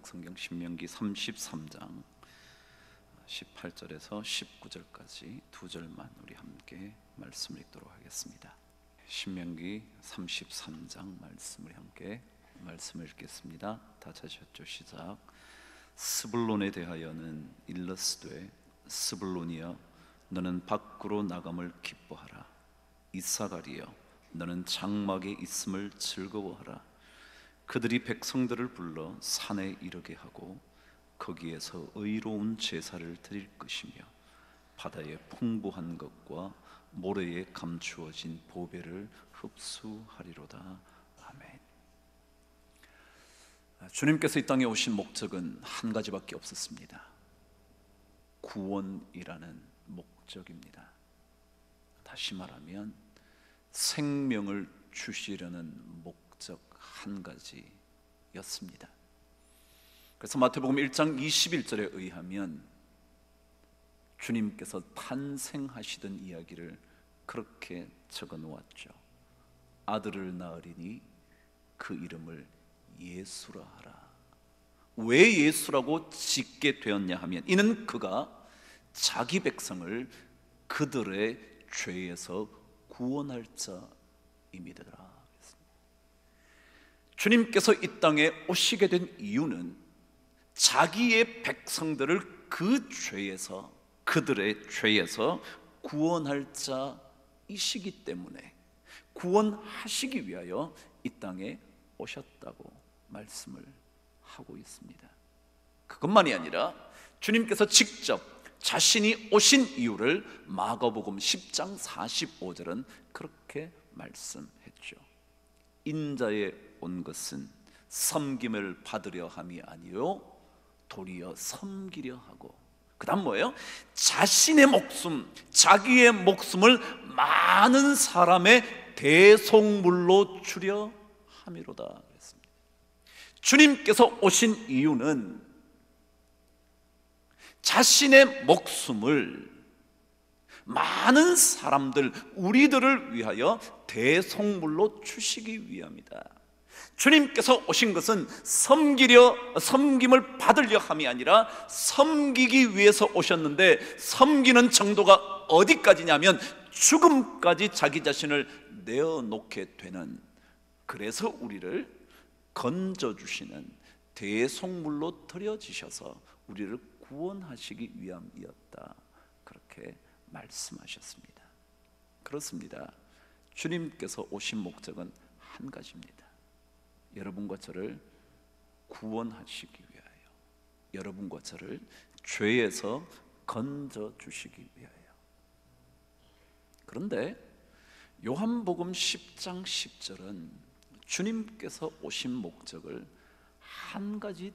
구약성경 신명기 33장 18절에서 19절까지 두 절만 우리 함께 말씀을 읽도록 하겠습니다. 신명기 33장 말씀을 함께 말씀을 읽겠습니다. 다 찾으셨죠? 시작. 스불론에 대하여는 일러스되 스불론이여 너는 밖으로 나감을 기뻐하라. 이사가리여 너는 장막에 있음을 즐거워하라. 그들이 백성들을 불러 산에 이르게 하고 거기에서 의로운 제사를 드릴 것이며 바다의 풍부한 것과 모래에 감추어진 보배를 흡수하리로다. 아멘. 주님께서 이 땅에 오신 목적은 한 가지밖에 없었습니다. 구원이라는 목적입니다. 다시 말하면 생명을 주시려는 목적 한 가지였습니다. 그래서 마태복음 1장 21절에 의하면 주님께서 탄생하시던 이야기를 그렇게 적어 놓았죠. 아들을 낳으리니 그 이름을 예수라 하라. 왜 예수라고 짓게 되었냐 하면 이는 그가 자기 백성을 그들의 죄에서 구원할 자임이더라. 주님께서 이 땅에 오시게 된 이유는 자기의 백성들을 그 죄에서, 그들의 죄에서 구원할 자이시기 때문에 구원하시기 위하여 이 땅에 오셨다고 말씀을 하고 있습니다. 그것만이 아니라 주님께서 직접 자신이 오신 이유를 마가복음 10장 45절은 그렇게 말씀했죠. 인자에 온 것은 섬김을 받으려 함이 아니요 도리어 섬기려 하고, 그 다음 뭐예요? 자신의 목숨, 자기의 목숨을 많은 사람의 대속물로 주려 함이로다 그랬습니다. 주님께서 오신 이유는 자신의 목숨을 많은 사람들, 우리들을 위하여 대속물로 주시기 위함이다. 주님께서 오신 것은 섬김을 받으려 함이 아니라 섬기기 위해서 오셨는데, 섬기는 정도가 어디까지냐면 죽음까지 자기 자신을 내어놓게 되는, 그래서 우리를 건져주시는 대속물로 드려지셔서 우리를 구원하시기 위함이었다, 그렇게 말씀하셨습니다. 그렇습니다. 주님께서 오신 목적은 한 가지입니다. 여러분과 저를 구원하시기 위하여, 여러분과 저를 죄에서 건져주시기 위하여. 그런데 요한복음 10장 10절은 주님께서 오신 목적을 한 가지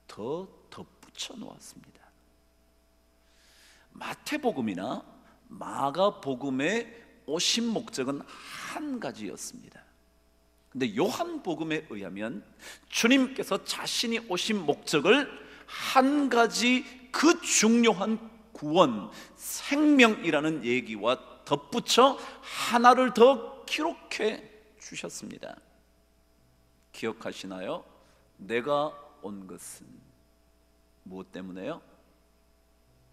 더 덧붙여 놓았습니다. 마태복음이나 마가복음의 오신 목적은 한 가지였습니다. 근데 요한복음에 의하면 주님께서 자신이 오신 목적을 한 가지, 그 중요한 구원, 생명이라는 얘기와 덧붙여 하나를 더 기록해 주셨습니다. 기억하시나요? 내가 온 것은 무엇 때문에요?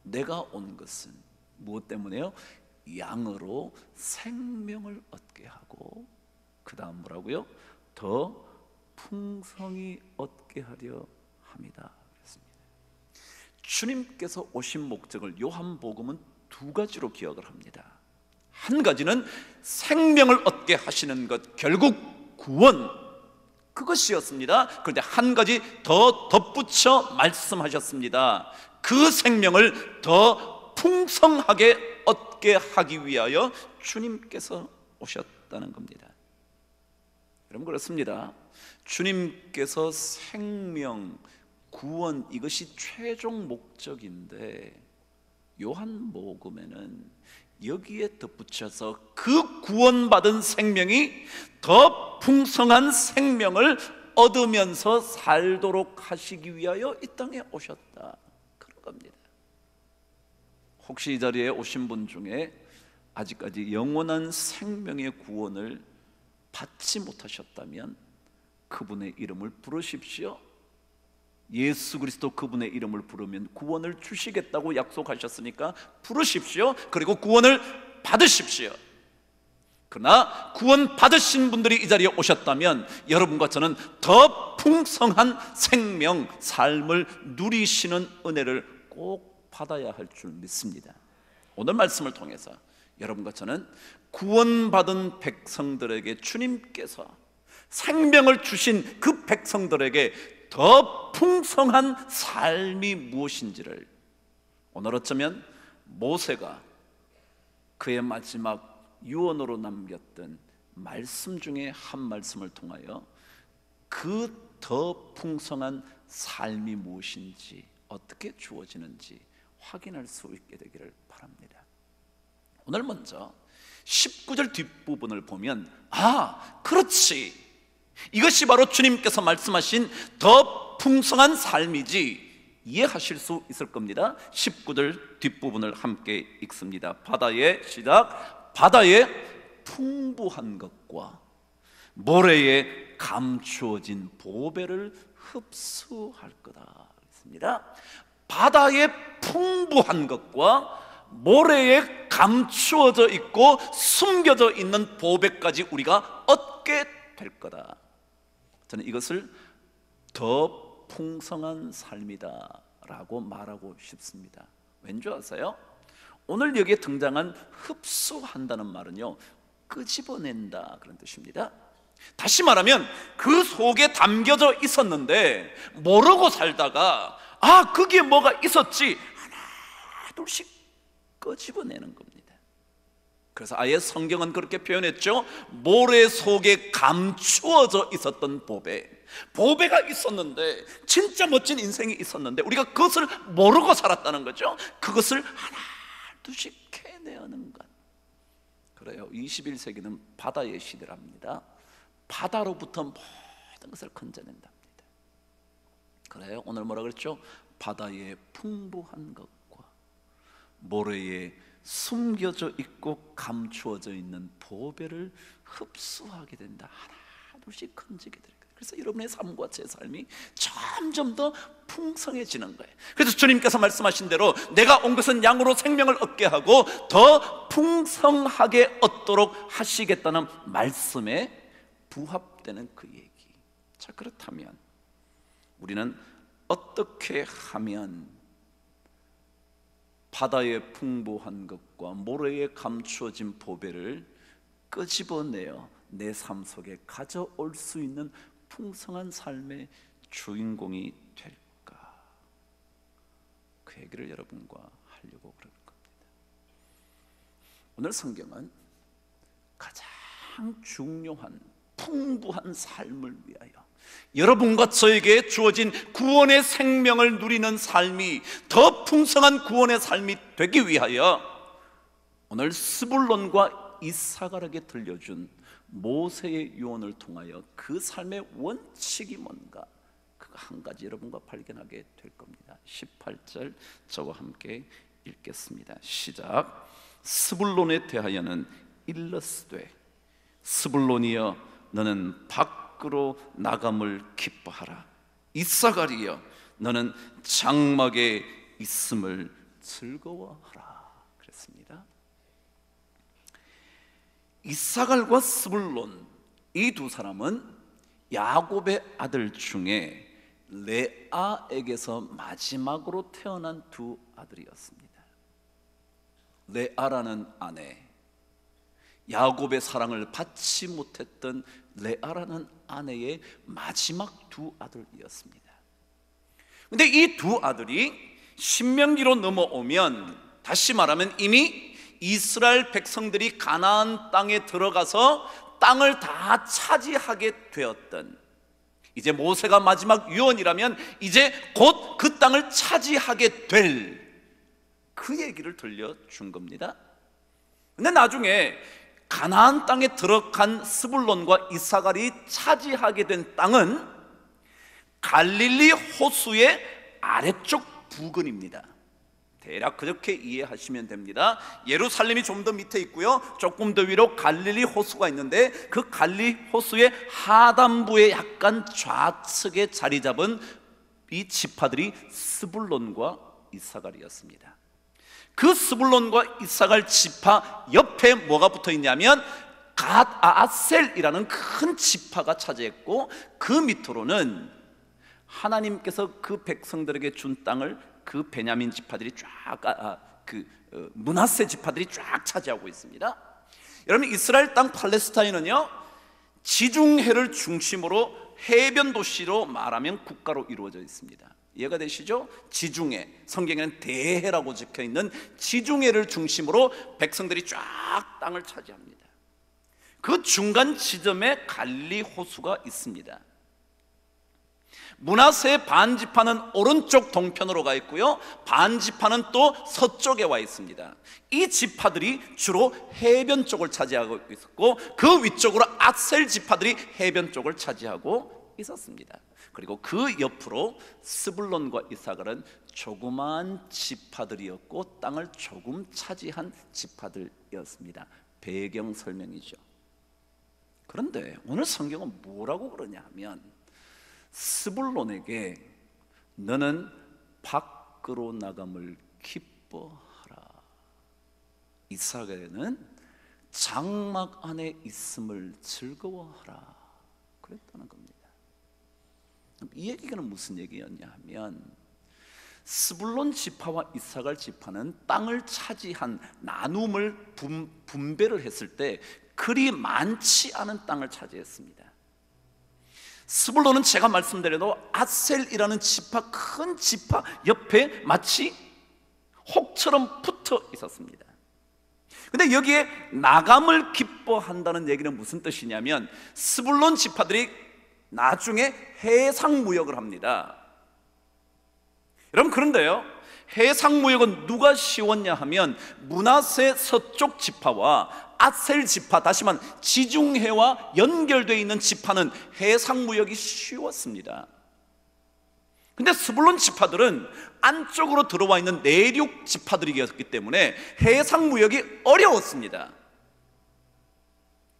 내가 온 것은 무엇 때문에요? 양으로 생명을 얻게 하고, 그 다음 뭐라고요? 더 풍성히 얻게 하려 함이다 그랬습니다. 주님께서 오신 목적을 요한복음은 두 가지로 기억을 합니다. 한 가지는 생명을 얻게 하시는 것, 결국 구원, 그것이었습니다. 그런데 한 가지 더 덧붙여 말씀하셨습니다. 그 생명을 더 풍성하게 얻게 하기 위하여 주님께서 오셨다는 겁니다. 여러분, 그렇습니다. 주님께서 생명, 구원, 이것이 최종 목적인데 요한복음에는 여기에 덧붙여서 그 구원받은 생명이 더 풍성한 생명을 얻으면서 살도록 하시기 위하여 이 땅에 오셨다, 그런 겁니다. 혹시 이 자리에 오신 분 중에 아직까지 영원한 생명의 구원을 받지 못하셨다면 그분의 이름을 부르십시오. 예수 그리스도 그분의 이름을 부르면 구원을 주시겠다고 약속하셨으니까 부르십시오. 그리고 구원을 받으십시오. 그러나 구원 받으신 분들이 이 자리에 오셨다면 여러분과 저는 더 풍성한 생명, 삶을 누리시는 은혜를 꼭 받아야 할 줄 믿습니다. 오늘 말씀을 통해서 여러분과 저는 구원받은 백성들에게 주님께서 생명을 주신 그 백성들에게 더 풍성한 삶이 무엇인지를, 오늘 어쩌면 모세가 그의 마지막 유언으로 남겼던 말씀 중에 한 말씀을 통하여 그 더 풍성한 삶이 무엇인지, 어떻게 주어지는지 확인할 수 있게 되기를 바랍니다. 오늘 먼저 19절 뒷부분을 보면 그렇지, 이것이 바로 주님께서 말씀하신 더 풍성한 삶이지 이해하실 수 있을 겁니다. 19절 뒷부분을 함께 읽습니다. 시작. 바다의 풍부한 것과 모래에 감추어진 보배를 흡수할 거다. 그렇습니다. 바다의 풍부한 것과 모래에 감추어져 있고 숨겨져 있는 보배까지 우리가 얻게 될 거다. 저는 이것을 더 풍성한 삶이다 라고 말하고 싶습니다. 왠지 아세요? 오늘 여기에 등장한 흡수한다는 말은요, 끄집어낸다 그런 뜻입니다. 다시 말하면 그 속에 담겨져 있었는데 모르고 살다가 거기에 뭐가 있었지 하나 둘씩 끄집어내는 겁니다. 그래서 아예 성경은 그렇게 표현했죠. 모래 속에 감추어져 있었던 보배가 있었는데, 진짜 멋진 인생이 있었는데 우리가 그것을 모르고 살았다는 거죠. 그것을 하나 둘씩 캐내는 것. 그래요. 21세기는 바다의 시대랍니다. 바다로부터 모든 것을 건져낸답니다. 그래요. 오늘 뭐라 그랬죠? 바다의 풍부한 것과 모래에 숨겨져 있고 감추어져 있는 보배를 흡수하게 된다. 하나 둘씩 건지게 될 거예요. 그래서 여러분의 삶과 제 삶이 점점 더 풍성해지는 거예요. 그래서 주님께서 말씀하신 대로 내가 온 것은 양으로 생명을 얻게 하고 더 풍성하게 얻도록 하시겠다는 말씀에 부합되는 그 얘기. 자, 그렇다면 우리는 어떻게 하면 바다의 풍부한 것과 모래에 감추어진 보배를 끄집어내어 내 삶 속에 가져올 수 있는 풍성한 삶의 주인공이 될까? 그 얘기를 여러분과 하려고 그러는 겁니다. 오늘 성경은 가장 중요한 풍부한 삶을 위하여, 여러분과 저에게 주어진 구원의 생명을 누리는 삶이 더 풍성한 구원의 삶이 되기 위하여 오늘 스불론과 이사갈에게 들려준 모세의 유언을 통하여 그 삶의 원칙이 뭔가, 그거 한 가지 여러분과 발견하게 될 겁니다. 18절 저와 함께 읽겠습니다. 시작. 스불론에 대하여는 일러스되 스불론이여 너는 밖으로 나감을 기뻐하라. 이사갈이여 너는 장막에 있음을 즐거워하라. 그랬습니다. 이사갈과 스불론, 이 두 사람은 야곱의 아들 중에 레아에게서 마지막으로 태어난 두 아들이었습니다. 레아라는 아내, 야곱의 사랑을 받지 못했던 레아라는 아내의 마지막 두 아들이었습니다. 그런데 이 두 아들이 신명기로 넘어오면, 다시 말하면 이미 이스라엘 백성들이 가나안 땅에 들어가서 땅을 다 차지하게 되었던, 이제 모세가 마지막 유언이라면 이제 곧 그 땅을 차지하게 될 그 얘기를 들려준 겁니다. 근데 나중에 가나안 땅에 들어간 스불론과 이사갈이 차지하게 된 땅은 갈릴리 호수의 아래쪽 부근입니다. 대략 그렇게 이해하시면 됩니다. 예루살렘이 좀 더 밑에 있고요, 조금 더 위로 갈릴리 호수가 있는데 그 갈릴리 호수의 하단부에 약간 좌측에 자리 잡은 이 지파들이 스불론과 이사갈이었습니다. 그 스불론과 이사갈 지파 옆에 뭐가 붙어 있냐면 갓 아셀이라는 큰 지파가 차지했고, 그 밑으로는 하나님께서 그 백성들에게 준 땅을 그 베냐민 지파들이 므낫세 지파들이 쫙 차지하고 있습니다. 여러분, 이스라엘 땅 팔레스타인은요, 지중해를 중심으로 해변 도시로 말하면 국가로 이루어져 있습니다. 이해가 되시죠? 지중해, 성경에는 대해라고 적혀있는 지중해를 중심으로 백성들이 쫙 땅을 차지합니다. 그 중간 지점에 갈릴리 호수가 있습니다. 므낫세의 반지파는 오른쪽 동편으로 가 있고요, 반지파는 또 서쪽에 와 있습니다. 이 지파들이 주로 해변 쪽을 차지하고 있었고, 그 위쪽으로 아셀 지파들이 해변 쪽을 차지하고 있었습니다. 그리고 그 옆으로 스불론과 이사갈은 조그만 지파들이었고 땅을 조금 차지한 지파들이었습니다. 배경 설명이죠. 그런데 오늘 성경은 뭐라고 그러냐 하면, 스불론에게 너는 밖으로 나감을 기뻐하라, 이사갈에는 장막 안에 있음을 즐거워하라, 그랬다는 겁니다. 이 얘기는 무슨 얘기였냐 하면, 스불론 지파와 이사갈 지파는 땅을 차지한 나눔을 분배를 했을 때 그리 많지 않은 땅을 차지했습니다. 스불론은 제가 말씀드려도 아셀이라는 지파, 큰 지파 옆에 마치 혹처럼 붙어 있었습니다. 근데 여기에 나감을 기뻐한다는 얘기는 무슨 뜻이냐면, 스불론 지파들이 나중에 해상무역을 합니다. 여러분, 그런데요, 해상무역은 누가 쉬웠냐 하면 므낫세 서쪽 지파와 아셀 지파, 다시 말하면 지중해와 연결되어 있는 지파는 해상무역이 쉬웠습니다. 근데 스불론 지파들은 안쪽으로 들어와 있는 내륙 지파들이었기 때문에 해상무역이 어려웠습니다.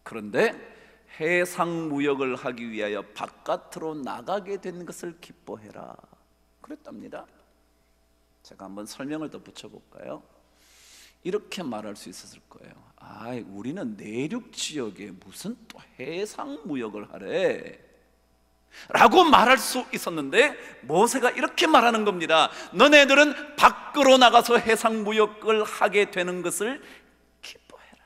그런데 해상무역을 하기 위하여 바깥으로 나가게 된 것을 기뻐해라, 그랬답니다. 제가 한번 설명을 더 붙여볼까요? 이렇게 말할 수 있었을 거예요. 우리는 내륙 지역에 무슨 또 해상무역을 하래 라고 말할 수 있었는데, 모세가 이렇게 말하는 겁니다. 너네들은 밖으로 나가서 해상무역을 하게 되는 것을 기뻐해라.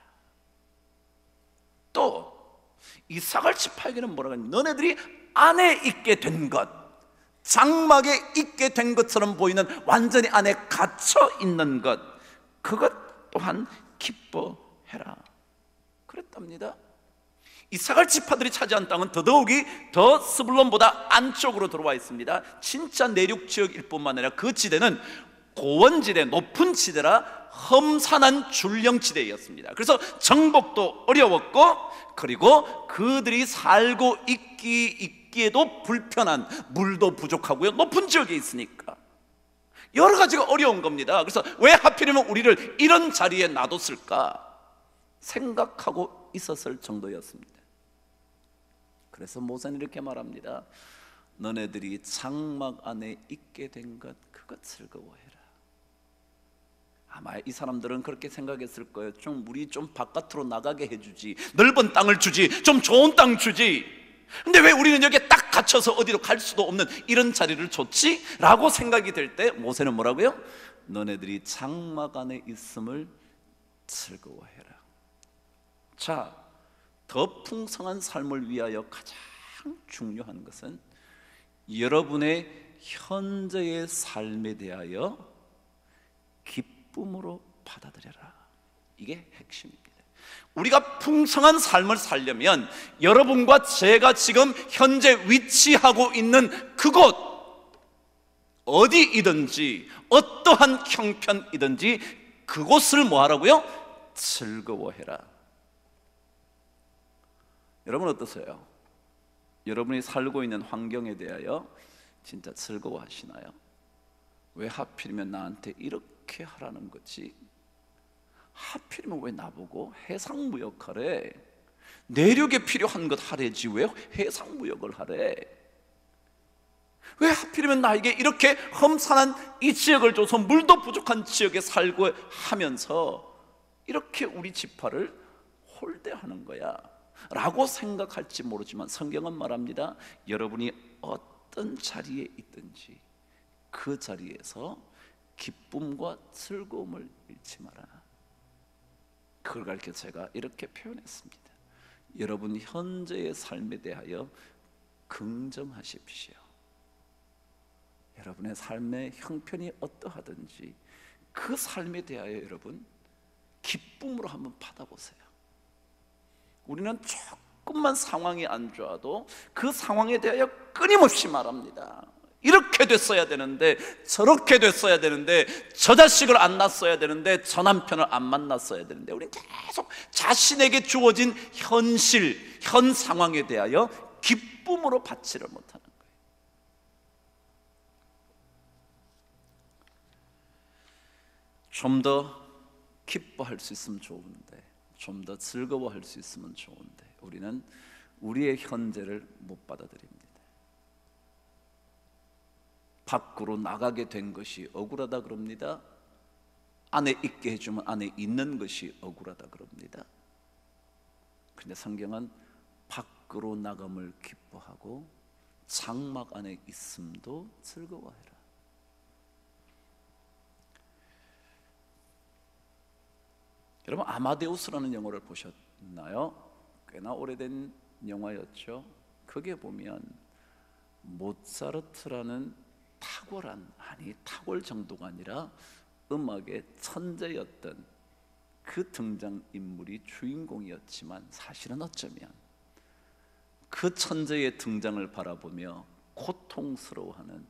또 이사갈 지파에게는 뭐라고 하냐면, 너네들이 안에 있게 된 것, 장막에 있게 된 것처럼 보이는 완전히 안에 갇혀 있는 것, 그것 또한 기뻐해라, 그랬답니다. 이사갈 지파들이 차지한 땅은 더더욱이 더 스불론보다 안쪽으로 들어와 있습니다. 진짜 내륙 지역일 뿐만 아니라 그 지대는 고원지대, 높은 지대라 험산한 줄령지대였습니다. 그래서 정복도 어려웠고, 그리고 그들이 살고 있기에도 불편한, 물도 부족하고요, 높은 지역에 있으니까 여러 가지가 어려운 겁니다. 그래서 왜 하필이면 우리를 이런 자리에 놔뒀을까 생각하고 있었을 정도였습니다. 그래서 모세는 이렇게 말합니다. 너네들이 장막 안에 있게 된 것, 그것 즐거워해라. 아마 이 사람들은 그렇게 생각했을 거예요. 우리 좀 바깥으로 나가게 해주지, 넓은 땅을 주지, 좀 좋은 땅 주지. 근데 왜 우리는 여기에 딱 갇혀서 어디로 갈 수도 없는 이런 자리를 줬지? 라고 생각이 될 때 모세는 뭐라고요? 너네들이 장막 안에 있음을 즐거워해라. 자, 더 풍성한 삶을 위하여 가장 중요한 것은 여러분의 현재의 삶에 대하여 기쁨으로 받아들여라. 이게 핵심입니다. 우리가 풍성한 삶을 살려면 여러분과 제가 지금 현재 위치하고 있는 그곳, 어디이든지 어떠한 형편이든지 그곳을 뭐하라고요? 즐거워해라. 여러분 어떠세요? 여러분이 살고 있는 환경에 대하여 진짜 즐거워하시나요? 왜 하필이면 나한테 이렇게 하라는 거지? 하필이면 왜 나보고 해상무역하래? 내륙에 필요한 것 하래지 왜 해상무역을 하래? 왜 하필이면 나에게 이렇게 험산한 이 지역을 줘서 물도 부족한 지역에 살고 하면서 이렇게 우리 지파를 홀대하는 거야 라고 생각할지 모르지만, 성경은 말합니다. 여러분이 어떤 자리에 있든지 그 자리에서 기쁨과 즐거움을 잃지 마라. 그걸 가르쳐 제가 이렇게 표현했습니다. 여러분 현재의 삶에 대하여 긍정하십시오. 여러분의 삶의 형편이 어떠하든지 그 삶에 대하여 여러분 기쁨으로 한번 받아보세요. 우리는 조금만 상황이 안 좋아도 그 상황에 대하여 끊임없이 말합니다. 이렇게 됐어야 되는데, 저렇게 됐어야 되는데, 저 자식을 안 낳았어야 되는데, 저 남편을 안 만났어야 되는데, 우리는 계속 자신에게 주어진 현실, 현 상황에 대하여 기쁨으로 받지를 못하는 거예요. 좀 더 기뻐할 수 있으면 좋은데, 좀 더 즐거워할 수 있으면 좋은데, 우리는 우리의 현재를 못 받아들입니다. 밖으로 나가게 된 것이 억울하다 그럽니다. 안에 있게 해주면 안에 있는 것이 억울하다 그럽니다. 근데 성경은 밖으로 나감을 기뻐하고 장막 안에 있음도 즐거워해라. 여러분 아마데우스라는 영화를 보셨나요? 꽤나 오래된 영화였죠. 거기에 보면 모차르트라는 탁월 정도가 아니라 음악의 천재였던 그 등장인물이 주인공이었지만, 사실은 어쩌면 그 천재의 등장을 바라보며 고통스러워하는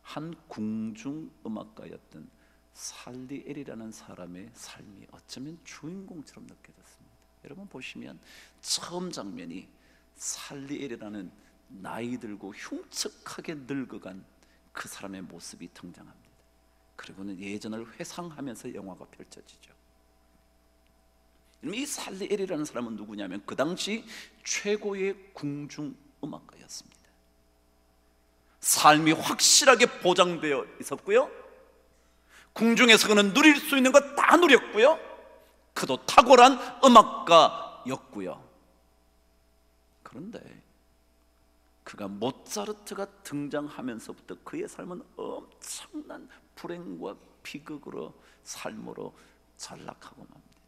한 궁중음악가였던 살리엘이라는 사람의 삶이 어쩌면 주인공처럼 느껴졌습니다. 여러분 보시면 처음 장면이 살리엘이라는 나이 들고 흉측하게 늙어간 그 사람의 모습이 등장합니다. 그리고는 예전을 회상하면서 영화가 펼쳐지죠. 이 살리엘이라는 사람은 누구냐면 그 당시 최고의 궁중음악가였습니다. 삶이 확실하게 보장되어 있었고요, 궁중에서 그는 누릴 수 있는 것 다 누렸고요, 그도 탁월한 음악가였고요. 그런데 그가 모차르트가 등장하면서부터 그의 삶은 엄청난 불행과 비극으로 삶으로 전락하고 맙니다.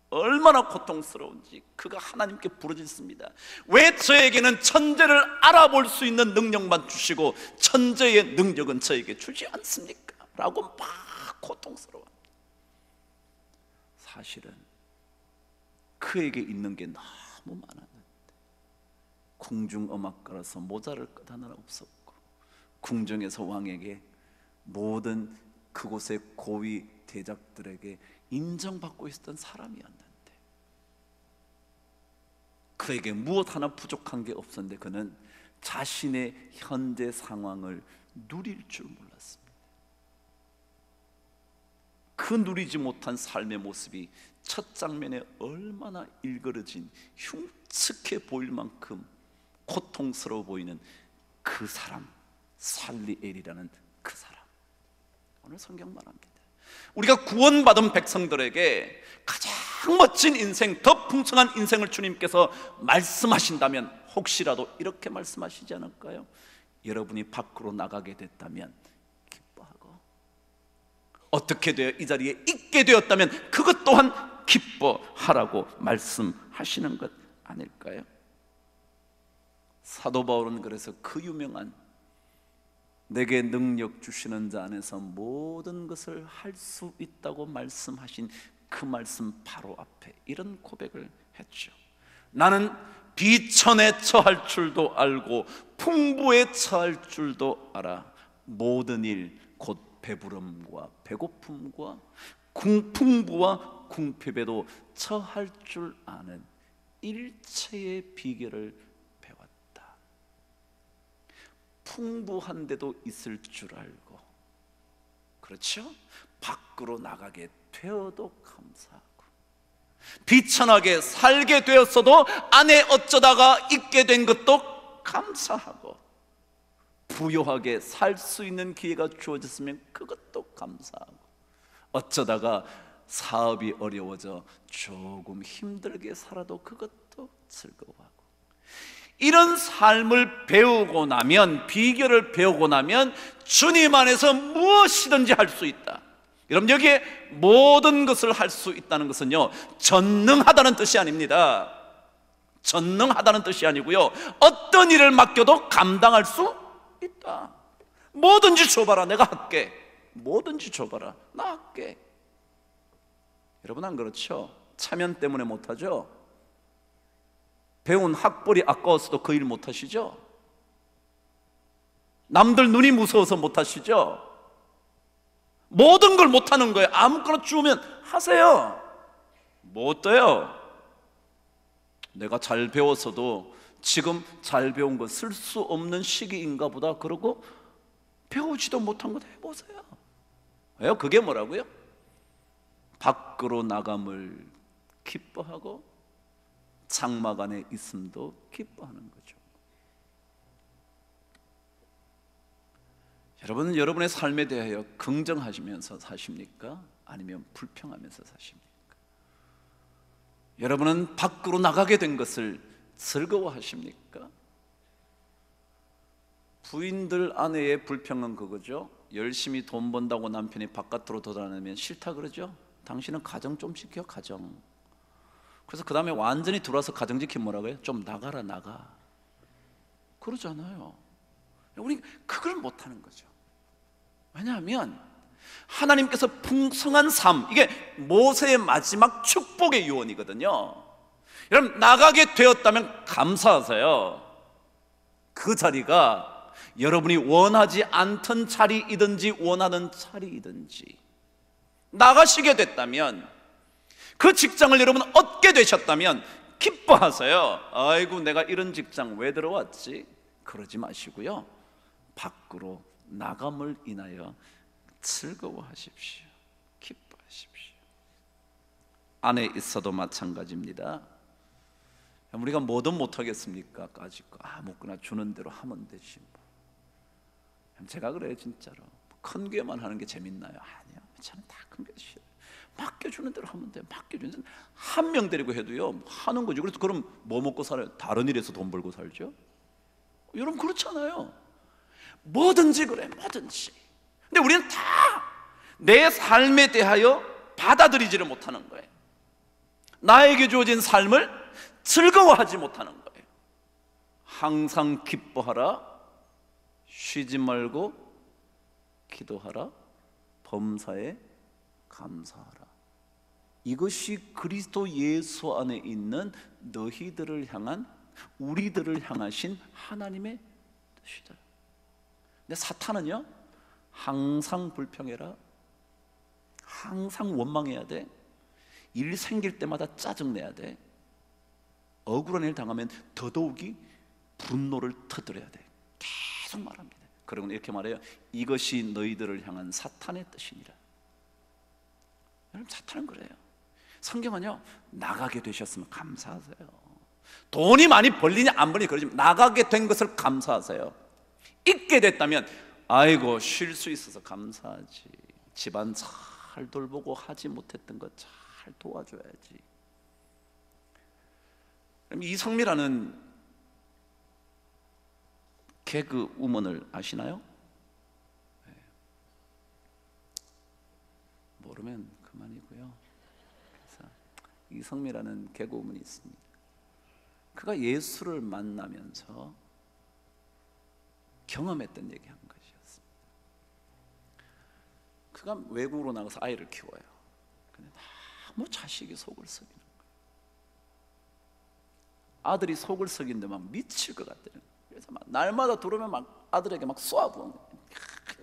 얼마나 고통스러운지 그가 하나님께 부르짖습니다. 왜 저에게는 천재를 알아볼 수 있는 능력만 주시고 천재의 능력은 저에게 주지 않습니까? 라고 막 고통스러워합니다. 사실은 그에게 있는 게 너무 많았는데, 궁중음악가라서 모자랄 것 하나 없었고, 궁정에서 왕에게 모든 그곳의 고위 대작들에게 인정받고 있었던 사람이었는데, 그에게 무엇 하나 부족한 게 없었는데 그는 자신의 현재 상황을 누릴 줄 몰랐습니다. 그 누리지 못한 삶의 모습이 첫 장면에 얼마나 일그러진 흉측해 보일 만큼 고통스러워 보이는 그 사람, 살리엘이라는 그 사람. 오늘 성경 말합니다. 우리가 구원받은 백성들에게 가장 멋진 인생, 더 풍성한 인생을 주님께서 말씀하신다면 혹시라도 이렇게 말씀하시지 않을까요? 여러분이 밖으로 나가게 됐다면 기뻐하고, 어떻게 되어 이 자리에 있게 되었다면 그것 또한 기뻐하라고 말씀하시는 것 아닐까요? 사도 바울은 그래서 그 유명한 내게 능력 주시는 자 안에서 모든 것을 할 수 있다고 말씀하신 그 말씀 바로 앞에 이런 고백을 했죠. 나는 비천에 처할 줄도 알고 풍부에 처할 줄도 알아. 모든 일 곧 배부름과 배고픔과 풍부와 궁핍에도 처할 줄 아는 일체의 비결을 배웠다. 풍부한데도 있을 줄 알고, 그렇죠? 밖으로 나가게 되어도 감사하고, 비천하게 살게 되었어도 안에 어쩌다가 있게 된 것도 감사하고, 부유하게 살 수 있는 기회가 주어졌으면 그것도 감사하고, 어쩌다가 사업이 어려워져 조금 힘들게 살아도 그것도 즐거워하고, 이런 삶을 배우고 나면, 비결을 배우고 나면 주님 안에서 무엇이든지 할 수 있다. 여러분, 여기에 모든 것을 할 수 있다는 것은요, 전능하다는 뜻이 아닙니다. 전능하다는 뜻이 아니고요, 어떤 일을 맡겨도 감당할 수 있다. 뭐든지 줘봐라, 내가 할게. 뭐든지 줘봐라, 나 할게. 여러분, 안 그렇죠? 차면 때문에 못하죠? 배운 학벌이 아까워서도 그 일 못하시죠? 남들 눈이 무서워서 못하시죠? 모든 걸 못하는 거예요. 아무거나 주면 하세요. 뭐 어때요? 내가 잘 배웠어도 지금 잘 배운 거 쓸 수 없는 시기인가 보다 그러고 배우지도 못한 것 해보세요. 왜요? 그게 뭐라고요? 밖으로 나감을 기뻐하고 장막 안에 있음도 기뻐하는 거죠. 여러분은 여러분의 삶에 대하여 긍정하시면서 사십니까? 아니면 불평하면서 사십니까? 여러분은 밖으로 나가게 된 것을 즐거워하십니까? 부인들 아내의 불평은 그거죠. 열심히 돈 번다고 남편이 바깥으로 돌아다니면 싫다 그러죠. 당신은 가정 좀 지켜, 가정. 그래서 그 다음에 완전히 들어와서 가정 지키면 뭐라고 해요? 좀 나가라, 나가. 그러잖아요. 우리 그걸 못하는 거죠. 왜냐하면 하나님께서 풍성한 삶, 이게 모세의 마지막 축복의 유언이거든요. 여러분, 나가게 되었다면 감사하세요. 그 자리가 여러분이 원하지 않던 자리이든지 원하는 자리이든지, 나가시게 됐다면, 그 직장을 여러분 얻게 되셨다면 기뻐하세요. 아이고, 내가 이런 직장 왜 들어왔지? 그러지 마시고요, 밖으로 나감을 인하여 즐거워하십시오. 기뻐하십시오. 안에 있어도 마찬가지입니다. 우리가 뭐든 못하겠습니까? 까짓거 아무거나 주는 대로 하면 되지 뭐. 제가 그래요, 진짜로. 큰 교회만 하는 게 재밌나요? 아니요, 저는 다 큰 교회 싫어요. 맡겨주는 대로 하면 돼요. 맡겨주는 대로. 한 명 데리고 해도요 하는 거죠. 그래서 그럼 뭐 먹고 살아요? 다른 일에서 돈 벌고 살죠? 여러분, 그렇잖아요. 뭐든지 그래, 뭐든지. 근데 우리는 다 내 삶에 대하여 받아들이지를 못하는 거예요. 나에게 주어진 삶을 즐거워하지 못하는 거예요. 항상 기뻐하라, 쉬지 말고 기도하라, 범사에 감사하라. 이것이 그리스도 예수 안에 있는 너희들을 향한, 우리들을 향하신 하나님의 뜻이다. 근데 사탄은요, 항상 불평해라, 항상 원망해야 돼, 일 생길 때마다 짜증내야 돼, 억울한 일 당하면 더더욱이 분노를 터뜨려야 돼. 계속 말합니다. 그리고 이렇게 말해요. 이것이 너희들을 향한 사탄의 뜻이니라. 여러분, 사탄은 그래요. 성경은요, 나가게 되셨으면 감사하세요. 돈이 많이 벌리냐 안 벌리냐 그러지, 나가게 된 것을 감사하세요. 있게 됐다면 아이고, 쉴 수 있어서 감사하지. 집안 잘 돌보고 하지 못했던 것 잘 도와줘야지. 그럼 이성미라는 개그 우먼을 아시나요? 네. 모르면 그만이고요. 그래서 이성미라는 개그 우먼이 있습니다. 그가 예수를 만나면서 경험했던 얘기 한 것이었습니다. 그가 외국으로 나가서 아이를 키워요. 근데 너무 자식이 속을 썩이는 거예요. 아들이 속을 썩이는데 막 미칠 것 같다는 거예요. 그래서 막 날마다 들어오면 막 아들에게 막 쏘아부는 거예요.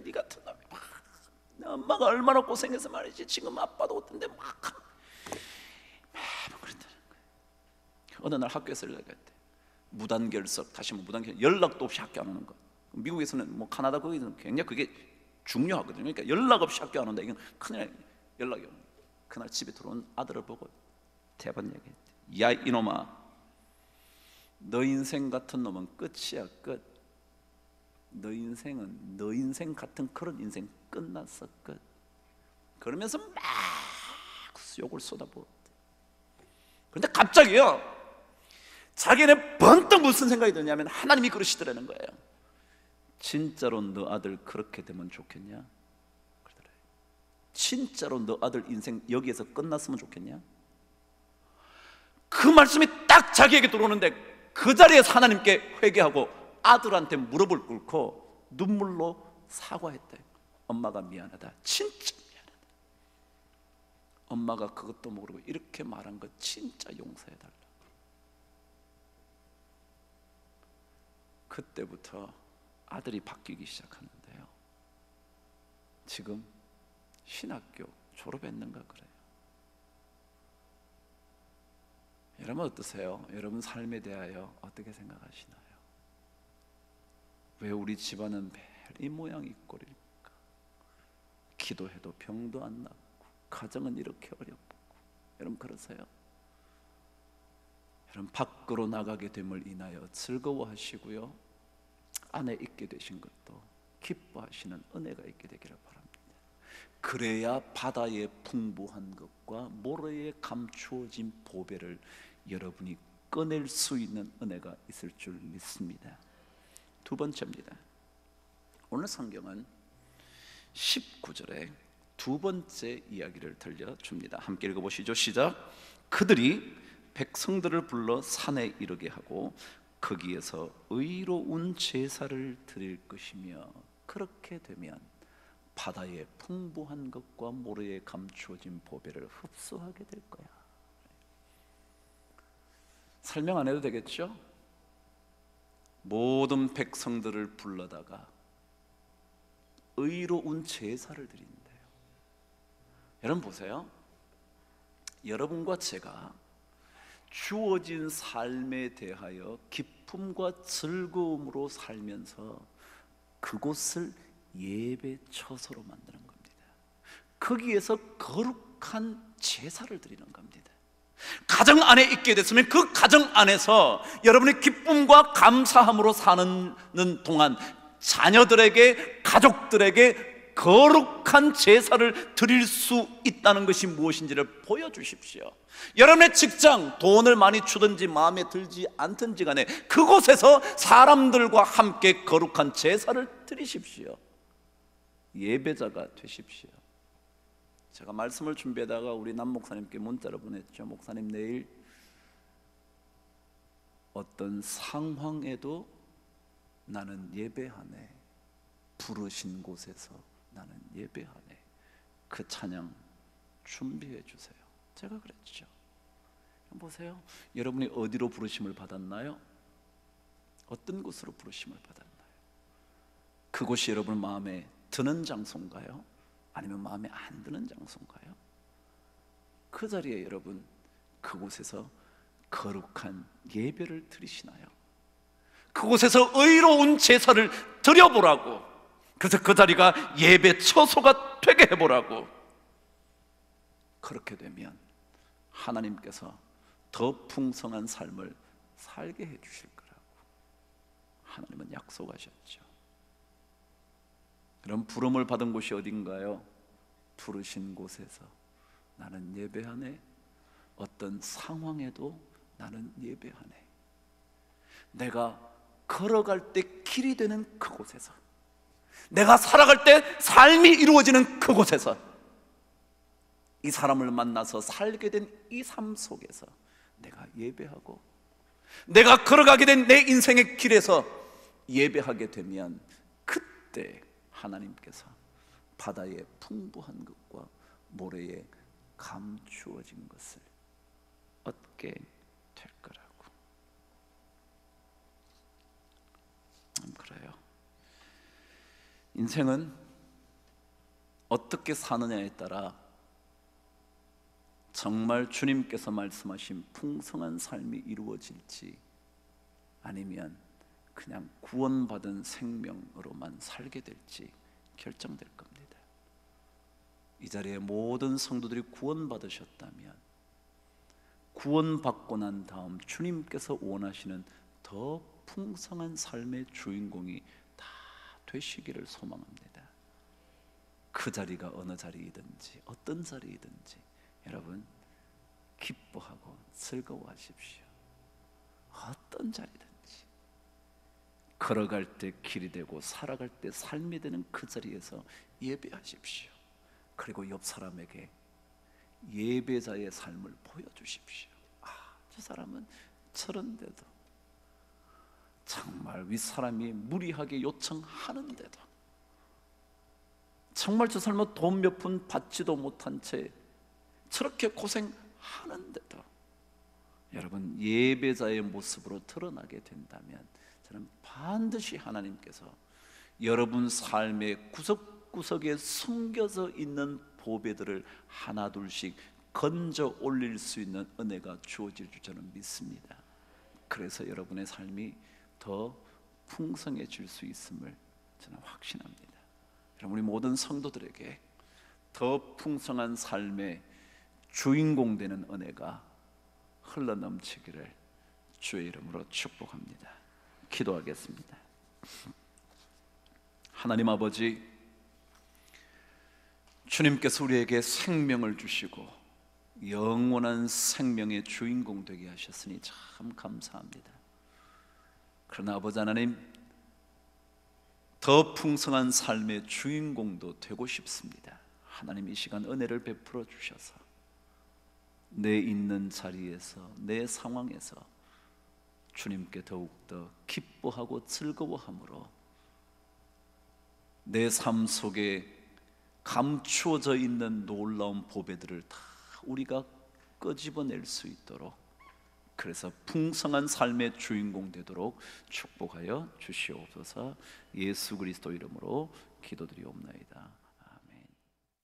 네 같은 놈이 막, 내 엄마가 얼마나 고생해서 말이지, 지금 아빠도 어떤데 막 매번 그런다는 거예요. 어느 날 학교에서 연락이 왔대. 무단결석, 다시 무단결석, 연락도 없이 학교 안 오는 거. 미국에서는 뭐 카나다 거기서는 굉장히 그게 중요하거든요. 그러니까 연락 없이 학교 안 온다, 이건 큰일 연락이 오는 거예요. 그날 집에 들어온 아들을 보고 대번 얘기했대. 야, 이놈아, 너 인생 같은 놈은 끝이야, 끝. 너 인생은 너 인생 같은 그런 인생 끝났어, 끝. 그러면서 막 욕을 쏟아부었대. 그런데 갑자기요, 자기는 번뜩 무슨 생각이 드냐면 하나님이 그러시더라는 거예요. 진짜로 너 아들 그렇게 되면 좋겠냐? 그러더래. 진짜로 너 아들 인생 여기에서 끝났으면 좋겠냐? 그 말씀이 딱 자기에게 들어오는데 그 자리에서 하나님께 회개하고 아들한테 무릎을 꿇고 눈물로 사과했대. 엄마가 미안하다. 진짜 미안하다. 엄마가 그것도 모르고 이렇게 말한 거 진짜 용서해달라. 그때부터 아들이 바뀌기 시작하는데요, 지금 신학교 졸업했는가 그래요. 여러분 어떠세요? 여러분 삶에 대하여 어떻게 생각하시나요? 왜 우리 집안은 매일 이 모양 이 꼴일까? 기도해도 병도 안 낫고 가정은 이렇게 어렵고. 여러분 그러세요? 여러분 밖으로 나가게 됨을 인하여 즐거워하시고요, 안에 있게 되신 것도 기뻐하시는 은혜가 있게 되기를 바랍니다. 그래야 바다의 풍부한 것과 모래에 감추어진 보배를 여러분이 꺼낼 수 있는 은혜가 있을 줄 믿습니다. 두 번째입니다. 오늘 성경은 19절에 두 번째 이야기를 들려줍니다. 함께 읽어보시죠. 시작. 그들이 백성들을 불러 산에 이르게 하고 거기에서 의로운 제사를 드릴 것이며 그렇게 되면 바다의 풍부한 것과 모래에 감추어진 보배를 흡수하게 될 거야. 설명 안 해도 되겠죠? 모든 백성들을 불러다가 의로운 제사를 드린대요. 여러분 보세요. 여러분과 제가 주어진 삶에 대하여 기쁨과 즐거움으로 살면서 그곳을 예배 처소로 만드는 겁니다. 거기에서 거룩한 제사를 드리는 겁니다. 가정 안에 있게 됐으면 그 가정 안에서 여러분의 기쁨과 감사함으로 사는 동안 자녀들에게, 가족들에게 거룩한 제사를 드릴 수 있다는 것이 무엇인지를 보여주십시오. 여러분의 직장, 돈을 많이 주든지 마음에 들지 않든지 간에 그곳에서 사람들과 함께 거룩한 제사를 드리십시오. 예배자가 되십시오. 제가 말씀을 준비하다가 우리 남 목사님께 문자를 보냈죠. 목사님, 내일 어떤 상황에도 나는 예배하네, 부르신 곳에서 나는 예배하네, 그 찬양 준비해 주세요. 제가 그랬죠. 보세요. 여러분이 어디로 부르심을 받았나요? 어떤 곳으로 부르심을 받았나요? 그곳이 여러분 마음에 드는 장소인가요? 아니면 마음에 안 드는 장소인가요? 그 자리에 여러분 그곳에서 거룩한 예배를 드리시나요? 그곳에서 의로운 제사를 드려보라고, 그래서 그 자리가 예배 처소가 되게 해보라고. 그렇게 되면 하나님께서 더 풍성한 삶을 살게 해주실 거라고 하나님은 약속하셨죠. 그럼 부름을 받은 곳이 어딘가요? 부르신 곳에서 나는 예배하네, 어떤 상황에도 나는 예배하네. 내가 걸어갈 때 길이 되는 그곳에서, 내가 살아갈 때 삶이 이루어지는 그곳에서, 이 사람을 만나서 살게 된 이 삶 속에서 내가 예배하고, 내가 걸어가게 된 내 인생의 길에서 예배하게 되면 그때 하나님께서 바다의 풍부한 것과 모래에 감추어진 것을 얻게 될 거라고. 그래요. 인생은 어떻게 사느냐에 따라 정말 주님께서 말씀하신 풍성한 삶이 이루어질지, 아니면 그냥 구원받은 생명으로만 살게 될지 결정될 겁니다. 이 자리에 모든 성도들이 구원받으셨다면, 구원받고 난 다음 주님께서 원하시는 더 풍성한 삶의 주인공이 다 되시기를 소망합니다. 그 자리가 어느 자리이든지 어떤 자리이든지 여러분 기뻐하고 즐거워하십시오. 어떤 자리든지 걸어갈 때 길이 되고 살아갈 때 삶이 되는 그 자리에서 예배하십시오. 그리고 옆 사람에게 예배자의 삶을 보여주십시오. 저 사람은 저런데도, 정말 윗사람이 무리하게 요청하는데도, 정말 저 사람은 돈 몇 푼 받지도 못한 채 저렇게 고생하는데도 여러분 예배자의 모습으로 드러나게 된다면 저는 반드시 하나님께서 여러분 삶의 구석구석에 숨겨져 있는 보배들을 하나둘씩 건져 올릴 수 있는 은혜가 주어질 줄 저는 믿습니다. 그래서 여러분의 삶이 더 풍성해질 수 있음을 저는 확신합니다. 여러분, 우리 모든 성도들에게 더 풍성한 삶의 주인공 되는 은혜가 흘러넘치기를 주의 이름으로 축복합니다. 기도하겠습니다. 하나님 아버지, 주님께서 우리에게 생명을 주시고 영원한 생명의 주인공 되게 하셨으니 참 감사합니다. 그러나 아버지 하나님, 더 풍성한 삶의 주인공도 되고 싶습니다. 하나님, 이 시간 은혜를 베풀어 주셔서 내 있는 자리에서, 내 상황에서 주님께 더욱더 기뻐하고 즐거워함으로 내 삶 속에 감추어져 있는 놀라운 보배들을 다 우리가 끄집어낼 수 있도록, 그래서 풍성한 삶의 주인공 되도록 축복하여 주시옵소서. 예수 그리스도 이름으로 기도드리옵나이다.